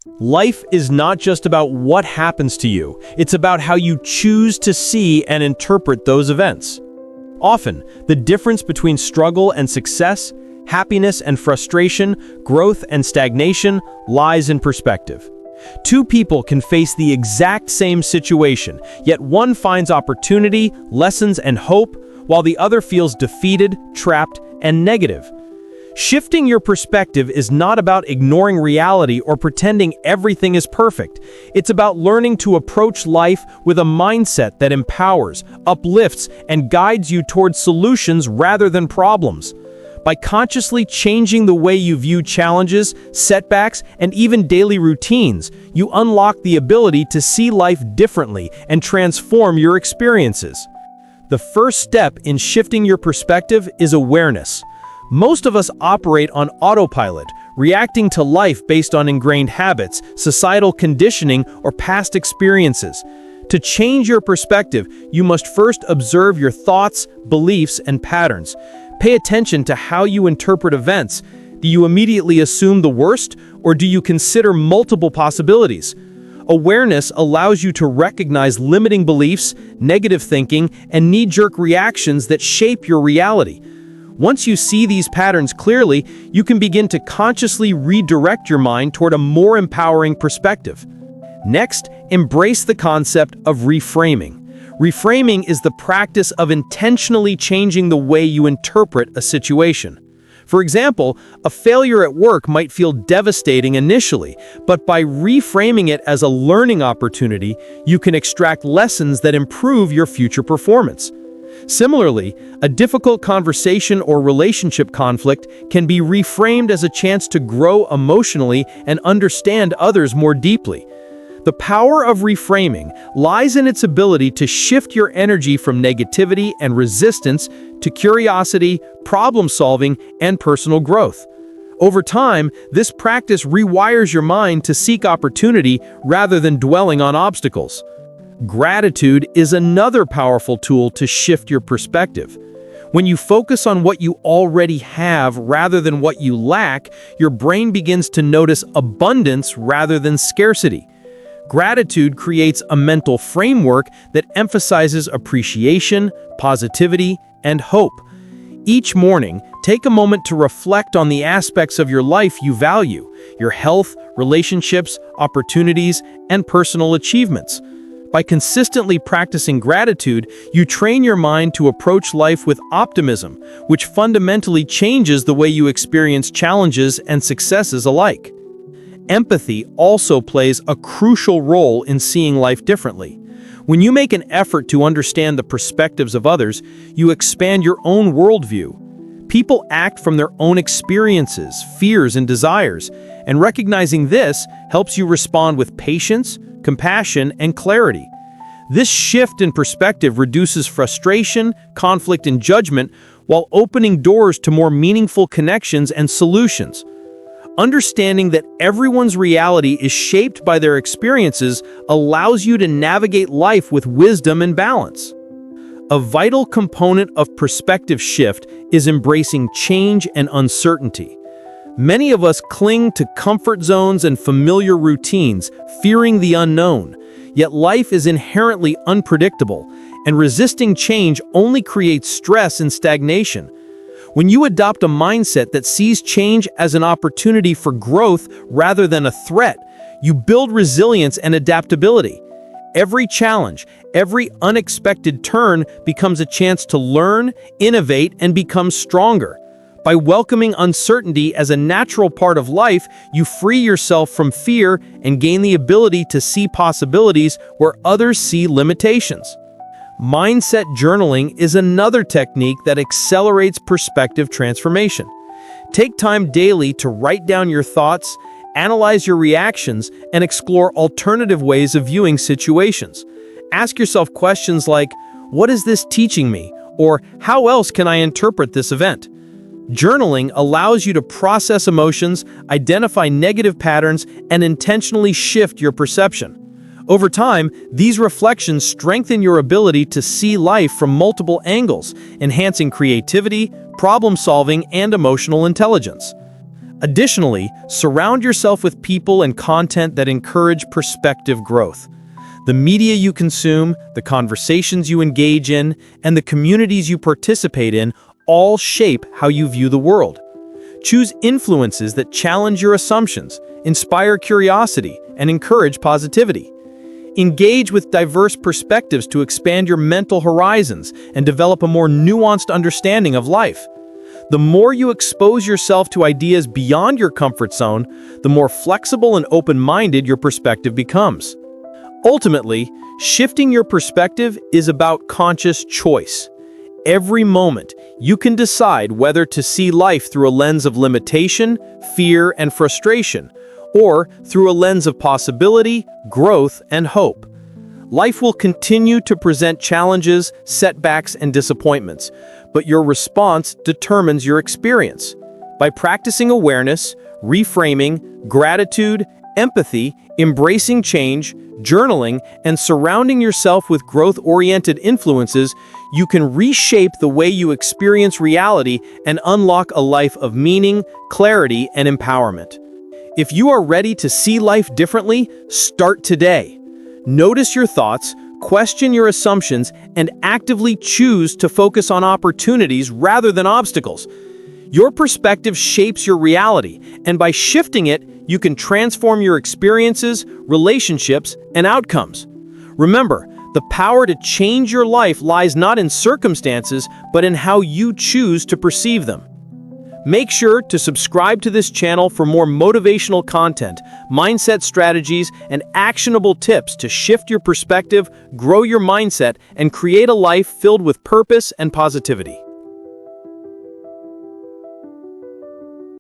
Life is not just about what happens to you, it's about how you choose to see and interpret those events. Often, the difference between struggle and success, happiness and frustration, growth and stagnation lies in perspective. Two people can face the exact same situation, yet one finds opportunity, lessons, and hope, while the other feels defeated, trapped, and negative. Shifting your perspective is not about ignoring reality or pretending everything is perfect. It's about learning to approach life with a mindset that empowers, uplifts, and guides you towards solutions rather than problems. By consciously changing the way you view challenges, setbacks, and even daily routines, you unlock the ability to see life differently and transform your experiences. The first step in shifting your perspective is awareness. Most of us operate on autopilot, reacting to life based on ingrained habits, societal conditioning, or past experiences. To change your perspective, you must first observe your thoughts, beliefs, and patterns. Pay attention to how you interpret events. Do you immediately assume the worst, or do you consider multiple possibilities? Awareness allows you to recognize limiting beliefs, negative thinking, and knee-jerk reactions that shape your reality. Once you see these patterns clearly, you can begin to consciously redirect your mind toward a more empowering perspective. Next, embrace the concept of reframing. Reframing is the practice of intentionally changing the way you interpret a situation. For example, a failure at work might feel devastating initially, but by reframing it as a learning opportunity, you can extract lessons that improve your future performance. Similarly, a difficult conversation or relationship conflict can be reframed as a chance to grow emotionally and understand others more deeply. The power of reframing lies in its ability to shift your energy from negativity and resistance to curiosity, problem-solving, and personal growth. Over time, this practice rewires your mind to seek opportunity rather than dwelling on obstacles. Gratitude is another powerful tool to shift your perspective. When you focus on what you already have rather than what you lack, your brain begins to notice abundance rather than scarcity. Gratitude creates a mental framework that emphasizes appreciation, positivity, and hope. Each morning, take a moment to reflect on the aspects of your life you value: your health, relationships, opportunities, and personal achievements. By consistently practicing gratitude, you train your mind to approach life with optimism, which fundamentally changes the way you experience challenges and successes alike. Empathy also plays a crucial role in seeing life differently. When you make an effort to understand the perspectives of others, you expand your own worldview. People act from their own experiences, fears, and desires, and recognizing this helps you respond with patience, compassion, and clarity. This shift in perspective reduces frustration, conflict, and judgment while opening doors to more meaningful connections and solutions. Understanding that everyone's reality is shaped by their experiences allows you to navigate life with wisdom and balance. A vital component of perspective shift is embracing change and uncertainty. Many of us cling to comfort zones and familiar routines, fearing the unknown. Yet life is inherently unpredictable, and resisting change only creates stress and stagnation. When you adopt a mindset that sees change as an opportunity for growth rather than a threat, you build resilience and adaptability. Every challenge, every unexpected turn becomes a chance to learn, innovate, and become stronger. By welcoming uncertainty as a natural part of life, you free yourself from fear and gain the ability to see possibilities where others see limitations. Mindset journaling is another technique that accelerates perspective transformation. Take time daily to write down your thoughts, analyze your reactions, and explore alternative ways of viewing situations. Ask yourself questions like, "What is this teaching me?" or "How else can I interpret this event?" Journaling allows you to process emotions, identify negative patterns, and intentionally shift your perception. Over time, these reflections strengthen your ability to see life from multiple angles, enhancing creativity, problem-solving, and emotional intelligence. Additionally, surround yourself with people and content that encourage perspective growth. The media you consume, the conversations you engage in, and the communities you participate in all shape how you view the world. Choose influences that challenge your assumptions, inspire curiosity, and encourage positivity. Engage with diverse perspectives to expand your mental horizons and develop a more nuanced understanding of life. The more you expose yourself to ideas beyond your comfort zone, the more flexible and open-minded your perspective becomes. Ultimately, shifting your perspective is about conscious choice. Every moment, you can decide whether to see life through a lens of limitation, fear, and frustration, or through a lens of possibility, growth, and hope. Life will continue to present challenges, setbacks, and disappointments, but your response determines your experience. By practicing awareness, reframing, gratitude, empathy, embracing change, journaling, and surrounding yourself with growth-oriented influences, you can reshape the way you experience reality and unlock a life of meaning, clarity, and empowerment. If you are ready to see life differently, start today. Notice your thoughts, question your assumptions, and actively choose to focus on opportunities rather than obstacles. Your perspective shapes your reality, and by shifting it, you can transform your experiences, relationships, and outcomes. Remember, the power to change your life lies not in circumstances, but in how you choose to perceive them. Make sure to subscribe to this channel for more motivational content, mindset strategies, and actionable tips to shift your perspective, grow your mindset, and create a life filled with purpose and positivity.